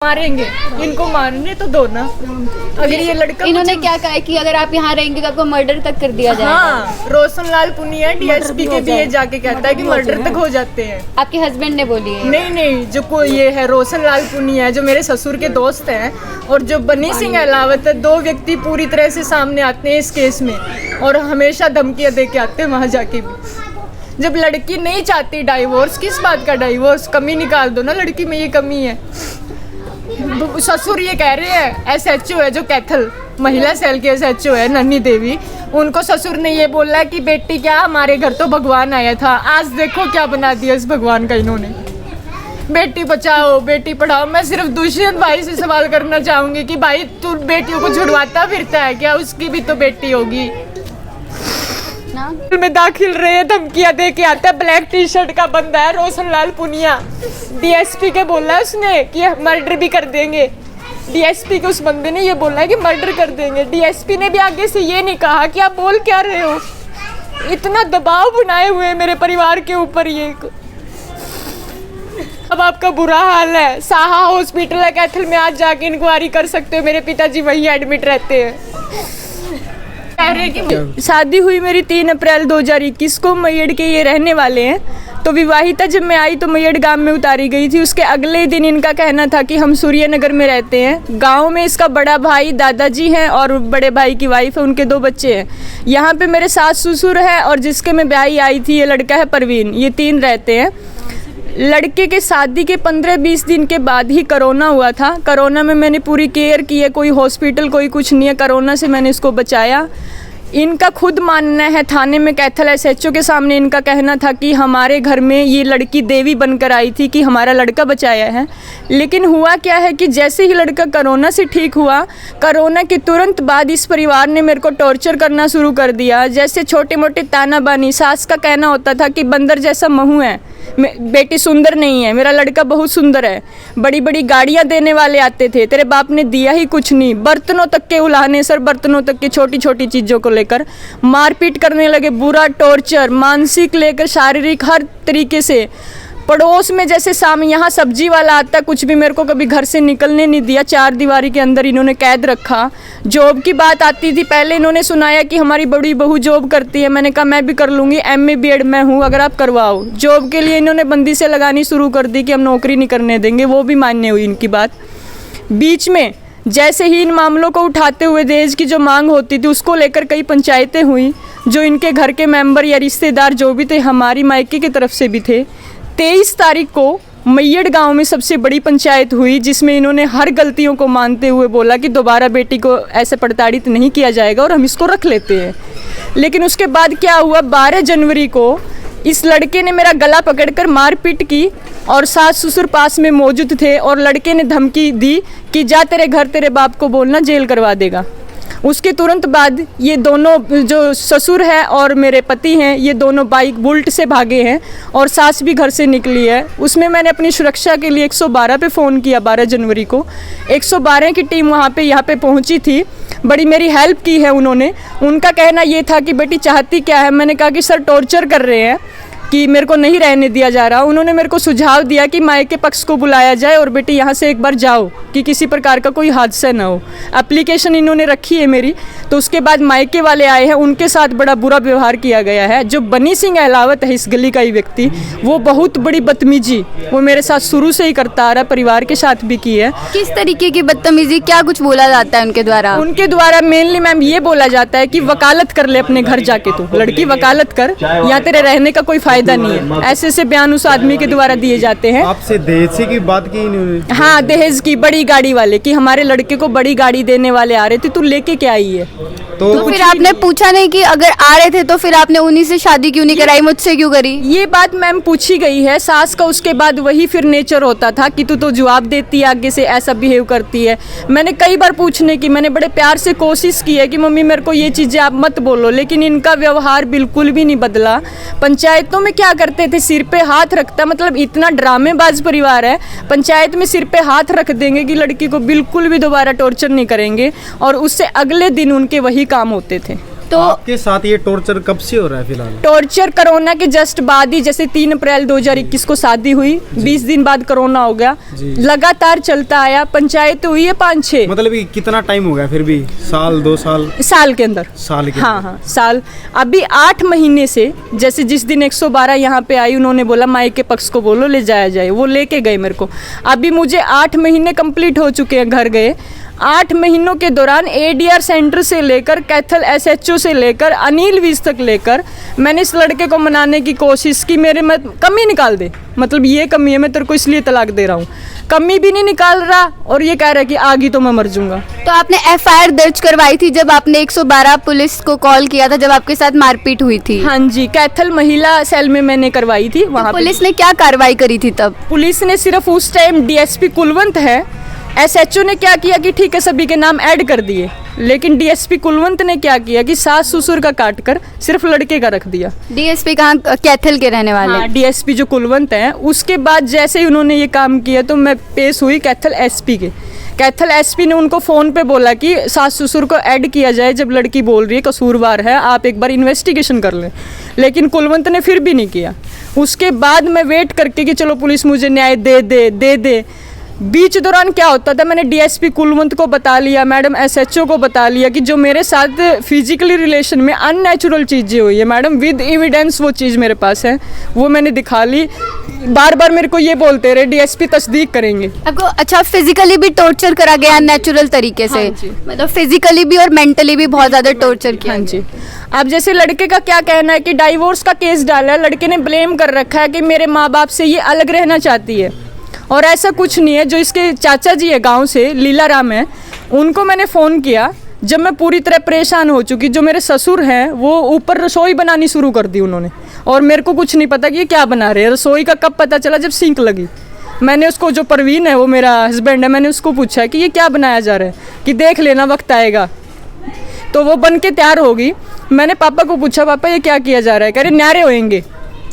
मारेंगे, इनको मारने तो दो ना। अगर ये लड़का इन्होंने क्या कहा है कि अगर आप यहाँ रहेंगे तो आपको मर्डर तक कर दिया जाएगा। हाँ, रोशन लाल पुनिया डीएसपी के भी ये जाके कहता है कि मर्डर तक हो जाते हैं। आपके हस्बैंड ने बोली है? नहीं, जो कोई ये है रोशन लाल पुनिया है, जो मेरे ससुर के दोस्त हैं, और जो बनी सिंह अहलावत है, दो व्यक्ति पूरी तरह से सामने आते हैं इस केस में और हमेशा धमकियाँ दे के आते हैं वहाँ जाके भी। जब लड़की नहीं चाहती डाइवोर्स, किस बात का डाइवोर्स? कमी निकाल दो ना, लड़की में ये कमी है। ससुर ये कह रहे हैं, SHO है जो कैथल महिला सेल के SHO है नन्ही देवी, उनको ससुर ने ये बोला कि बेटी क्या हमारे घर तो भगवान आया था, आज देखो क्या बना दिया इस भगवान का इन्होंने। बेटी बचाओ बेटी पढ़ाओ। मैं सिर्फ दुष्यंत भाई से सवाल करना चाहूंगी कि भाई तू बेटियों को छुड़वाता फिरता है क्या? उसकी भी तो बेटी होगी ना। में दाखिल रहे, धमकियां दे के आता है। ब्लैक टी-शर्ट का बंदा है रोशन लाल पुनिया, DSP के बोला है उसने कि मर्डर भी कर देंगे। DSP के उस बंदे ने ये बोला है कि मर्डर कर देंगे। DSP ने भी आगे से ये नहीं कहा कि आप बोल क्या रहे हो। इतना दबाव बनाए हुए हैं मेरे परिवार के ऊपर ये। अब आपका बुरा हाल है। साहा हॉस्पिटल है कैथल में, आज जाके इंक्वायरी कर सकते हो। मेरे पिताजी वहीं एडमिट रहते हैं। कह रहे कि शादी हुई मेरी 3 अप्रैल 2021 को। मैयड़ के ये रहने वाले हैं। तो विवाहिता जब मैं आई तो मैयड़ गांव में उतारी गई थी। उसके अगले दिन इनका कहना था कि हम सूर्यनगर में रहते हैं। गांव में इसका बड़ा भाई दादाजी हैं और बड़े भाई की वाइफ है, उनके 2 बच्चे हैं। यहाँ पे मेरे सास ससुर है और जिसके मैं ब्याही आई थी ये लड़का है परवीन, ये 3 रहते हैं। लड़के के शादी के 15-20 दिन के बाद ही कोरोना हुआ था। कोरोना में मैंने पूरी केयर की है, कोई हॉस्पिटल कोई कुछ नहीं है। कोरोना से मैंने इसको बचाया। इनका खुद मानना है, थाने में कैथल SHO के सामने इनका कहना था कि हमारे घर में ये लड़की देवी बनकर आई थी कि हमारा लड़का बचाया है। लेकिन हुआ क्या है कि जैसे ही लड़का कोरोना से ठीक हुआ, कोरोना के तुरंत बाद इस परिवार ने मेरे को टॉर्चर करना शुरू कर दिया। जैसे छोटे मोटे ताना बानी। सास का कहना होता था कि बंदर जैसा महू है, बेटी सुंदर नहीं है, मेरा लड़का बहुत सुंदर है। बड़ी बड़ी गाड़ियां देने वाले आते थे, तेरे बाप ने दिया ही कुछ नहीं। बर्तनों तक के उलाहने सर, बर्तनों तक की छोटी छोटी चीज़ों को लेकर मारपीट करने लगे। बुरा टॉर्चर, मानसिक लेकर शारीरिक, हर तरीके से। पड़ोस में जैसे सामने यहाँ सब्जी वाला आता, कुछ भी मेरे को कभी घर से निकलने नहीं दिया। 4 दीवारी के अंदर इन्होंने कैद रखा। जॉब की बात आती थी, पहले इन्होंने सुनाया कि हमारी बड़ी बहू जॉब करती है। मैंने कहा मैं भी कर लूँगी, MA BEd मैं हूँ, अगर आप करवाओ। जॉब के लिए इन्होंने बंदी से लगानी शुरू कर दी कि हम नौकरी नहीं करने देंगे, वो भी मान्य हुई इनकी बात। बीच में जैसे ही इन मामलों को उठाते हुए दहेज की जो मांग होती थी उसको लेकर कई पंचायतें हुई। जो इनके घर के मेंबर या रिश्तेदार जो भी थे, हमारी मायके की तरफ से भी थे। 23 तारीख को मैयड़ गांव में सबसे बड़ी पंचायत हुई, जिसमें इन्होंने हर गलतियों को मानते हुए बोला कि दोबारा बेटी को ऐसे प्रताड़ित नहीं किया जाएगा और हम इसको रख लेते हैं। लेकिन उसके बाद क्या हुआ, 12 जनवरी को इस लड़के ने मेरा गला पकड़कर मारपीट की और सास ससुर पास में मौजूद थे और लड़के ने धमकी दी कि जा तेरे घर तेरे बाप को बोलना, जेल करवा देगा। उसके तुरंत बाद ये दोनों, जो ससुर है और मेरे पति हैं, ये दोनों बाइक बुलेट से भागे हैं और सास भी घर से निकली है। उसमें मैंने अपनी सुरक्षा के लिए 112 पे फ़ोन किया। 12 जनवरी को 112 की टीम यहाँ पे पहुंची थी। बड़ी मेरी हेल्प की है उन्होंने। उनका कहना ये था कि बेटी चाहती क्या है। मैंने कहा कि सर टॉर्चर कर रहे हैं, कि मेरे को नहीं रहने दिया जा रहा। उन्होंने मेरे को सुझाव दिया कि मायके पक्ष को बुलाया जाए और बेटी यहाँ से एक बार जाओ कि किसी प्रकार का कोई हादसा ना हो। एप्लीकेशन इन्होंने रखी है मेरी। तो उसके बाद मायके वाले आए हैं, उनके साथ बड़ा बुरा व्यवहार किया गया है। जो बनी सिंह अहलावत है इस गली का ही व्यक्ति, वो बहुत बड़ी बदतमीजी वो मेरे साथ शुरू से ही करता आ रहा है, परिवार के साथ भी की है। किस तरीके की बदतमीजी, क्या कुछ बोला जाता है उनके द्वारा? उनके द्वारा मेनली मैम ये बोला जाता है कि वकालत कर ले अपने घर जाके, तो लड़की वकालत कर, यहाँ तेरे रहने का कोई फायदा नहीं है। ऐसे बयान उस आदमी के द्वारा दिए जाते हैं। आपसे दहेज की बात की इन्होंने? हाँ, दहेज की, बड़ी गाड़ी वाले, कि हमारे लड़के को बड़ी गाड़ी देने वाले आ रहे थे, तू लेके क्या आई है? तो फिर आपने पूछा नहीं कि अगर आ रहे थे तो फिर आपने उन्हीं से शादी क्यों नहीं कराई, मुझसे क्यों करी? ये बात मैम पूछी गई है। सास का उसके बाद वही फिर नेचर होता था कि तू तो जवाब देती है, आगे से ऐसा बिहेव करती है। मैंने कई बार पूछने की, मैंने बड़े प्यार से कोशिश की है कि मम्मी मेरे को ये चीज़ें आप मत बोलो, लेकिन इनका व्यवहार बिल्कुल भी नहीं बदला। पंचायतों में क्या करते थे, सिर पे हाथ रखता, मतलब इतना ड्रामेबाज परिवार है। पंचायत में सिर पे हाथ रख देंगे कि लड़की को बिल्कुल भी दोबारा टॉर्चर नहीं करेंगे और उससे अगले दिन उनके वही काम होते थे। तो आपके साथ ये टॉर्चर कब से हो रहा है फिलहाल? टॉर्चर कोरोना के जस्ट बाद ही, जैसे 3 अप्रैल 2021 को शादी हुई, 20 दिन बाद कोरोना हो गया, जी। लगातार चलता आया। पंचायत हुई है 5-6 मतलब कि कितना टाइम हो गया फिर भी? साल 2 साल? साल के अंदर। साल के हाँ अंदर। हाँ साल। अभी 8 महीने से, जैसे जिस दिन 112 यहाँ पे आई, उन्होंने बोला माई के पक्ष को बोलो ले जाया जाए, वो लेके गए मेरे को। अभी मुझे 8 महीने कंप्लीट हो चुके हैं घर गए। 8 महीनों के दौरान एडीआर सेंटर से लेकर कैथल एसएचओ से लेकर अनिल विज तक लेकर मैंने इस लड़के को मनाने की कोशिश की, मेरे में कमी निकाल दे, मतलब ये कमी है, मैं तेरे को इसलिए तलाक दे रहा हूँ। कमी भी नहीं निकाल रहा और ये कह रहा है कि आगे तो मैं मर जाऊंगा। तो आपने एफआईआर दर्ज करवाई थी जब आपने 112 पुलिस को कॉल किया था, जब आपके साथ मारपीट हुई थी? हाँ जी, कैथल महिला सेल में मैंने करवाई थी। वहाँ तो पुलिस ने क्या कार्रवाई करी थी तब? पुलिस ने सिर्फ उस टाइम डीएसपी कुलवंत है, एसएचओ ने क्या किया कि ठीक है सभी के नाम ऐड कर दिए, लेकिन डीएसपी कुलवंत ने क्या किया कि सास ससुर का काट कर सिर्फ लड़के का रख दिया। डीएसपी कहाँ, कैथल के रहने वाले? हाँ, डीएसपी जो कुलवंत हैं। उसके बाद जैसे ही उन्होंने ये काम किया तो मैं पेश हुई कैथल एसपी के। कैथल एसपी ने उनको फ़ोन पे बोला कि सास ससुर को ऐड किया जाए, जब लड़की बोल रही है कसूरवार है, आप एक बार इन्वेस्टिगेशन कर लें, लेकिन कुलवंत ने फिर भी नहीं किया। उसके बाद मैं वेट करके कि चलो पुलिस मुझे न्याय दे दे। बीच दौरान क्या होता था, मैंने डीएसपी कुलवंत को बता लिया, मैडम एसएचओ को बता लिया कि जो मेरे साथ फिजिकली रिलेशन में अननेचुरल चीज़ें हुई है मैडम, विद एविडेंस वो चीज़ मेरे पास है, वो मैंने दिखा ली। बार बार मेरे को ये बोलते रहे डीएसपी तस्दीक करेंगे। आपको अच्छा फिजिकली भी टॉर्चर करा गया नेचुरल तरीके से? हाँ जी। मतलब फिजिकली भी और मेंटली भी बहुत ज्यादा टॉर्चर किया? हाँ जी। अब जैसे लड़के का क्या कहना है कि डाइवोर्स का केस डाला है, लड़के ने ब्लेम कर रखा है कि मेरे माँ बाप से ये अलग रहना चाहती है, और ऐसा कुछ नहीं है। जो इसके चाचा जी है गांव से, लीला राम है, उनको मैंने फ़ोन किया जब मैं पूरी तरह परेशान हो चुकी। जो मेरे ससुर हैं वो ऊपर रसोई बनानी शुरू कर दी उन्होंने, और मेरे को कुछ नहीं पता कि ये क्या बना रहे हैं। रसोई का कब पता चला, जब सिंक लगी। मैंने उसको, जो परवीन है वो मेरा हस्बैंड है, मैंने उसको पूछा कि ये क्या बनाया जा रहा है, कि देख लेना वक्त आएगा। तो वो बन के तैयार होगी। मैंने पापा को पूछा, पापा ये क्या किया जा रहा है? कह रहे न्यारे होएंगे।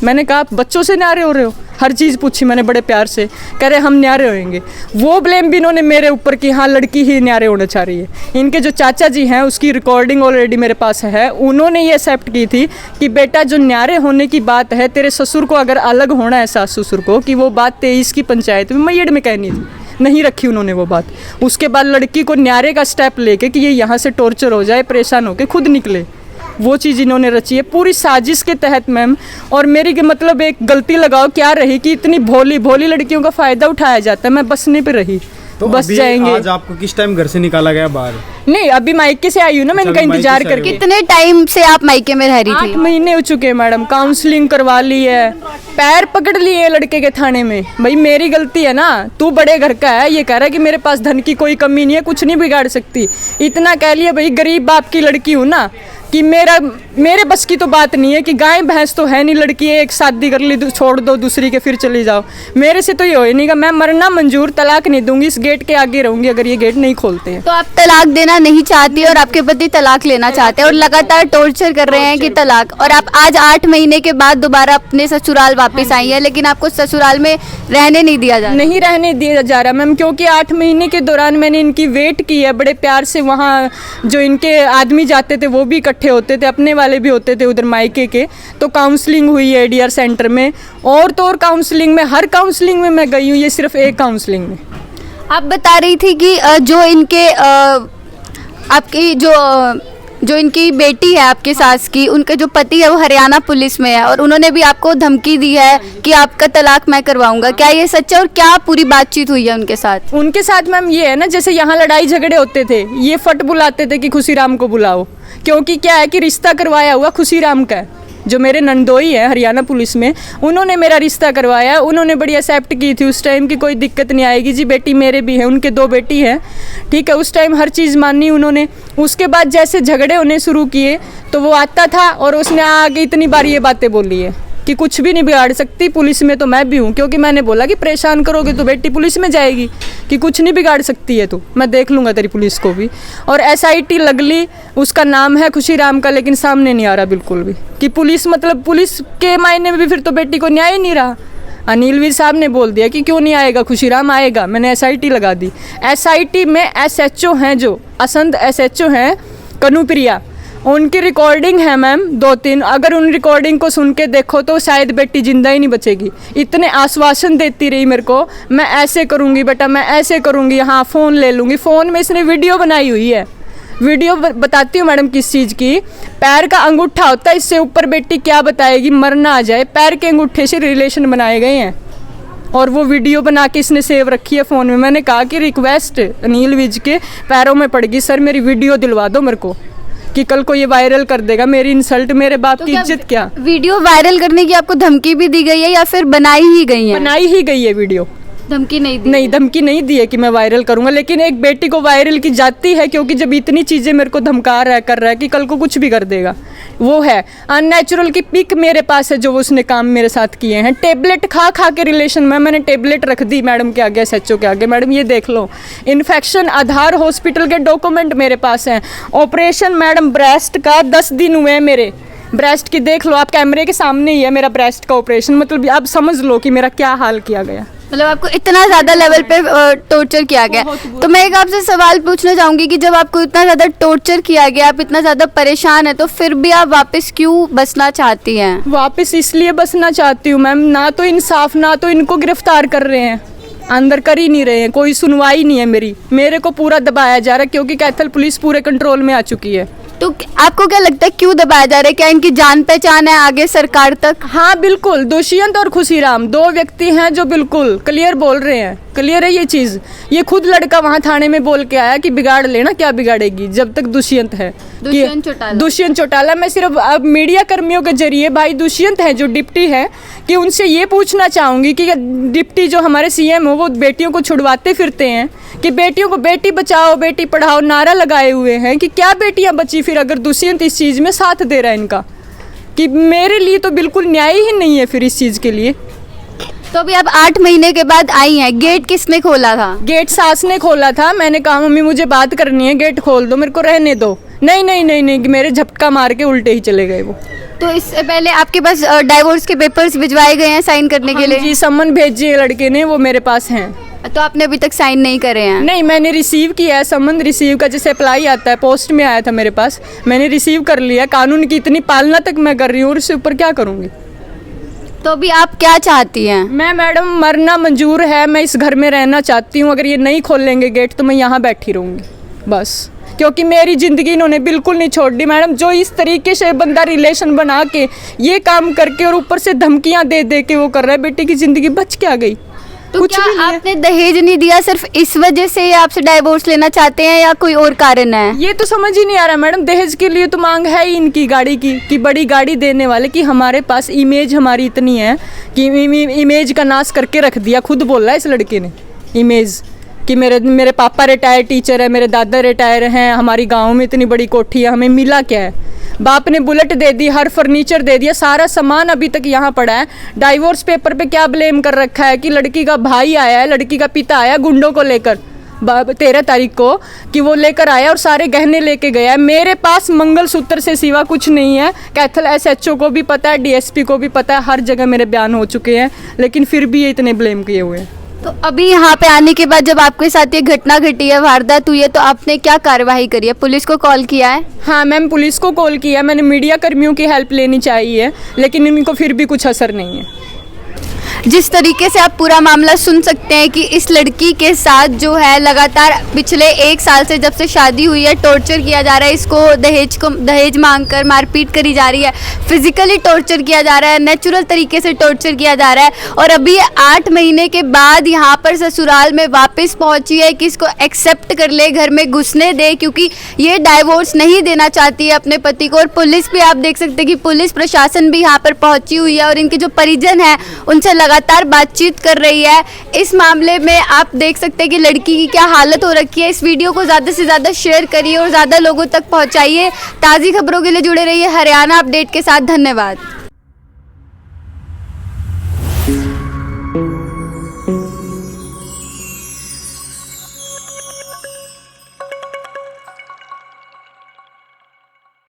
मैंने कहा बच्चों से न्यारे हो रहे हो? हर चीज़ पूछी मैंने बड़े प्यार से। कह रहे हम न्यारे होएंगे। वो ब्लेम भी इन्होंने मेरे ऊपर कि हाँ लड़की ही न्यारे होना चाह रही है। इनके जो चाचा जी हैं उसकी रिकॉर्डिंग ऑलरेडी मेरे पास है, उन्होंने ये एक्सेप्ट की थी कि बेटा जो न्यारे होने की बात है, तेरे ससुर को अगर अलग होना है सास ससुर को, कि वो बात 23 की पंचायत में मैयड़ में कहनी थी, नहीं रखी उन्होंने वो बात। उसके बाद लड़की को न्यारे का स्टेप लेके कि ये यहाँ से टॉर्चर हो जाए, परेशान होके खुद निकले, वो चीज़ इन्होंने रची है पूरी साजिश के तहत मैम। और मेरी मतलब एक गलती लगाओ क्या रही कि इतनी भोली भोली लड़कियों का फ़ायदा उठाया जाता है। मैं बसने पे रही, तो बस जाएंगे। आज आपको किस टाइम घर से निकाला गया बाहर? नहीं, अभी मायके से आई हूँ ना, मैंने अच्छा, का अभी इंतजार मायके से आई करके। हो। कितने टाइम से आप मायके में रह रही 8 थी? महीने हो चुके हैं मैडम। काउंसलिंग करवा ली है, पैर पकड़ लिए लड़के के थाने में। भाई मेरी गलती है ना, तू बड़े घर का है, ये कह रहा है कि मेरे पास धन की कोई कमी नहीं है, कुछ नहीं बिगाड़ सकती। इतना कह लिया भाई, गरीब बाप की लड़की हूँ ना, कि मेरे बस की तो बात नहीं है कि गाय भैंस तो है नहीं, लड़की एक शादी कर ली छोड़ दो दूसरी के फिर चली जाओ। मेरे से तो ये हो ही नहीं, मैं मरना मंजूर, तलाक नहीं दूंगी, इस गेट के आगे रहूंगी अगर ये गेट नहीं खोलते हैं। तो आप तलाक देना नहीं चाहती और आपके पति तलाक लेना चाहते हैं और लगातार टॉर्चर कर रहे हैं कि तलाक, और आप आज 8 महीने के बाद दोबारा अपने ससुराल वापस आई है, लेकिन आपको ससुराल में रहने नहीं दिया जा रहा? नहीं रहने दिया जा रहा मैम, क्योंकि 8 महीने के दौरान मैंने इनकी वेट की है बड़े प्यार से। वहाँ जो इनके आदमी जाते थे वो भी इकट्ठे होते थे, अपने वाले भी होते थे उधर मायके के। तो काउंसलिंग हुई है एडीआर सेंटर में, और तो और काउंसलिंग में, हर काउंसलिंग में मैं गई हूँ, ये सिर्फ एक काउंसलिंग में। आप बता रही थी कि जो इनके आपकी जो इनकी बेटी है आपके सास की, उनके जो पति है वो हरियाणा पुलिस में है, और उन्होंने भी आपको धमकी दी है कि आपका तलाक मैं करवाऊंगा। क्या ये सच है और क्या पूरी बातचीत हुई है उनके साथ? उनके साथ मैम ये है ना, जैसे यहाँ लड़ाई झगड़े होते थे, ये फट बुलाते थे कि खुशीराम को बुलाओ, क्योंकि क्या है कि रिश्ता करवाया हुआ खुशीराम का है। जो मेरे नंदोई है हरियाणा पुलिस में, उन्होंने मेरा रिश्ता करवाया। उन्होंने बड़ी एक्सेप्ट की थी उस टाइम की कोई दिक्कत नहीं आएगी जी, बेटी मेरे भी है, उनके 2 बेटी हैं, ठीक है। उस टाइम हर चीज़ मानी उन्होंने। उसके बाद जैसे झगड़े होने शुरू किए तो वो आता था और उसने आगे इतनी बार ये बातें बोली है कि कुछ भी नहीं बिगाड़ सकती, पुलिस में तो मैं भी हूँ, क्योंकि मैंने बोला कि परेशान करोगे तो बेटी पुलिस में जाएगी, कि कुछ नहीं बिगाड़ सकती है तू, मैं देख लूँगा तेरी पुलिस को भी। और SIT लगली उसका नाम है खुशीराम का, लेकिन सामने नहीं आ रहा बिल्कुल भी कि पुलिस, मतलब पुलिस के मायने में भी फिर तो बेटी को न्याय नहीं रहा। अनिल वीर साहब ने बोल दिया कि क्यों नहीं आएगा, खुशीराम आएगा, मैंने SIT लगा दी। SIT में SHO हैं, जो असंत SHO हैं कनुप्रिया, उनकी रिकॉर्डिंग है मैम 2-3, अगर उन रिकॉर्डिंग को सुन के देखो तो शायद बेटी जिंदा ही नहीं बचेगी। इतने आश्वासन देती रही मेरे को, मैं ऐसे करूँगी बेटा, मैं ऐसे करूँगी, हाँ फ़ोन ले लूँगी। फ़ोन में इसने वीडियो बनाई हुई है। वीडियो बताती हूँ मैडम किस चीज़ की। पैर का अंगूठा होता है, इससे ऊपर बेटी क्या बताएगी, मरना आ जाए। पैर के अंगूठे से रिलेशन बनाए गए हैं और वो वीडियो बना के इसने सेव रखी है फ़ोन में। मैंने कहा कि रिक्वेस्ट अनिल विज के पैरों में पड़ गई, सर मेरी वीडियो दिलवा दो मेरे को, कि कल को ये वायरल कर देगा मेरी इंसल्ट, मेरे बाप की इज्जत क्या। वीडियो वायरल करने की आपको धमकी भी दी गई है या फिर बनाई ही गई है? बनाई ही गई है वीडियो, धमकी नहीं दी? नहीं, धमकी नहीं दी है कि मैं वायरल करूंगा, लेकिन एक बेटी को वायरल की जाती है क्योंकि जब इतनी चीज़ें मेरे को धमका रहा है, कर रहा है कि कल को कुछ भी कर देगा। वो है अननेचुरल की पिक मेरे पास है जो उसने काम मेरे साथ किए हैं। टेबलेट खा खा के रिलेशन में मैंने टेबलेट रख दी मैडम के आगे, SHO के आगे, मैडम ये देख लो। इन्फेक्शन आधार हॉस्पिटल के डॉक्यूमेंट मेरे पास हैं। ऑपरेशन मैडम ब्रेस्ट का 10 दिन हुए हैं मेरे, ब्रेस्ट की देख लो आप, कैमरे के सामने ही है मेरा ब्रेस्ट का ऑपरेशन। मतलब आप समझ लो कि मेरा क्या हाल किया गया। मतलब आपको इतना ज़्यादा लेवल पे टॉर्चर किया गया। तो मैं एक आपसे सवाल पूछना चाहूँगी कि जब आपको इतना ज़्यादा टॉर्चर किया गया, आप इतना ज़्यादा परेशान है, तो फिर भी आप वापस क्यों बसना चाहती हैं? वापस इसलिए बसना चाहती हूँ मैम, ना तो इंसाफ, ना तो इनको गिरफ्तार कर रहे हैं, अंदर कर ही नहीं रहे हैं, कोई सुनवाई नहीं है मेरी। मेरे को पूरा दबाया जा रहा है क्योंकि कैथल पुलिस पूरे कंट्रोल में आ चुकी है। तो आपको क्या लगता है क्यों दबाया जा रहा है? क्या इनकी जान पहचान है आगे सरकार तक? हाँ बिल्कुल, दुष्यंत और खुशीराम 2 व्यक्ति हैं जो बिल्कुल क्लियर बोल रहे हैं, क्लियर है ये चीज़। ये खुद लड़का वहाँ थाने में बोल के आया कि बिगाड़ लेना, क्या बिगाड़ेगी जब तक दुष्यंत है। दुष्यंत चौटाला। मैं सिर्फ अब मीडिया कर्मियों के जरिए भाई दुष्यंत है जो डिप्टी है, कि उनसे ये पूछना चाहूँगी कि डिप्टी जो हमारे CM हो वो बेटियों को छुड़वाते फिरते हैं, कि बेटियों को बेटी बचाओ बेटी पढ़ाओ नारा लगाए हुए हैं, कि क्या बेटियां बची फिर अगर दुष्यंत इस चीज़ में साथ दे रहा है इनका, कि मेरे लिए तो बिल्कुल न्याय ही नहीं है फिर इस चीज़ के लिए। तो अभी आप 8 महीने के बाद आई हैं, गेट किसने खोला था? गेट सास ने खोला था। मैंने कहा मम्मी मुझे बात करनी है, गेट खोल दो, मेरे को रहने दो। नहीं नहीं नहीं नहीं, मेरे झपका मार के उल्टे ही चले गए वो। तो इससे पहले आपके पास डाइवोर्स के पेपर्स भिजवाए गए हैं साइन करने के लिए? जी, सम्मन भेजिए लड़के ने, वो मेरे पास हैं। तो आपने अभी तक साइन नहीं करे हैं? नहीं, मैंने रिसीव किया है सम्मन, रिसीव का जैसे अप्लाई आता है पोस्ट में आया था मेरे पास, मैंने रिसीव कर लिया। कानून की इतनी पालना तक मैं कर रही हूँ और इससे ऊपर क्या करूँगी। तो अभी आप क्या चाहती हैं? मैं मैडम मरना मंजूर है, मैं इस घर में रहना चाहती हूँ। अगर ये नहीं खोलेंगे गेट तो मैं यहाँ बैठी रहूँगी बस, क्योंकि मेरी ज़िंदगी इन्होंने बिल्कुल नहीं छोड़ दी मैडम। जो इस तरीके से बंदा रिलेशन बना के ये काम करके और ऊपर से धमकियाँ दे दे के वो कर रहा है, बेटी की ज़िंदगी बच क्या गई? तो कुछ क्या भी नहीं है। आपने दहेज नहीं दिया सिर्फ इस वजह से आपसे डाइवोर्स लेना चाहते हैं या कोई और कारण है? ये तो समझ ही नहीं आ रहा मैडम। दहेज के लिए तो मांग है ही इनकी गाड़ी की, कि बड़ी गाड़ी देने वाले, कि हमारे पास इमेज हमारी इतनी है कि इमेज का नाश करके रख दिया। खुद बोल रहा है इस लड़के ने इमेज, कि मेरे पापा रिटायर टीचर है, मेरे दादा रिटायर हैं, हमारी गांव में इतनी बड़ी कोठी है, हमें मिला क्या है? बाप ने बुलेट दे दी, हर फर्नीचर दे दिया, सारा सामान अभी तक यहाँ पड़ा है। डाइवोर्स पेपर पे क्या ब्लेम कर रखा है कि लड़की का भाई आया है, लड़की का पिता आया गुंडों को लेकर 13 तारीख को, कि वो लेकर आया और सारे गहने लेके गया है। मेरे पास मंगलसूत्र से सिवा कुछ नहीं है। कैथल SHO को भी पता है, DSP को भी पता है, हर जगह मेरे बयान हो चुके हैं, लेकिन फिर भी ये इतने ब्लेम किए हुए हैं। तो अभी यहाँ पे आने के बाद जब आपके साथ ये घटना घटी है, वारदात हुई है, तो आपने क्या कार्रवाई करी है? पुलिस को कॉल किया है? हाँ मैम, पुलिस को कॉल किया, मैंने मीडिया कर्मियों की हेल्प लेनी चाहिए, लेकिन इनको फिर भी कुछ असर नहीं है। जिस तरीके से आप पूरा मामला सुन सकते हैं कि इस लड़की के साथ जो है लगातार पिछले 1 साल से जब से शादी हुई है टॉर्चर किया जा रहा है, इसको दहेज मांगकर मारपीट करी जा रही है, फिजिकली टॉर्चर किया जा रहा है, नेचुरल तरीके से टॉर्चर किया जा रहा है। और अभी 8 महीने के बाद यहाँ पर ससुराल में वापस पहुँची है कि इसको एक्सेप्ट कर ले, घर में घुसने दे, क्योंकि ये डाइवोर्स नहीं देना चाहती है अपने पति को। और पुलिस भी आप देख सकते हैं कि पुलिस प्रशासन भी यहाँ पर पहुँची हुई है और इनके जो परिजन हैं उनसे लगातार बातचीत कर रही है। इस मामले में आप देख सकते हैं कि लड़की की क्या हालत हो रखी है। इस वीडियो को ज़्यादा से ज़्यादा शेयर करिए और ज़्यादा लोगों तक पहुंचाइए। ताज़ी खबरों के लिए जुड़े रहिए हरियाणा अपडेट के साथ। धन्यवाद।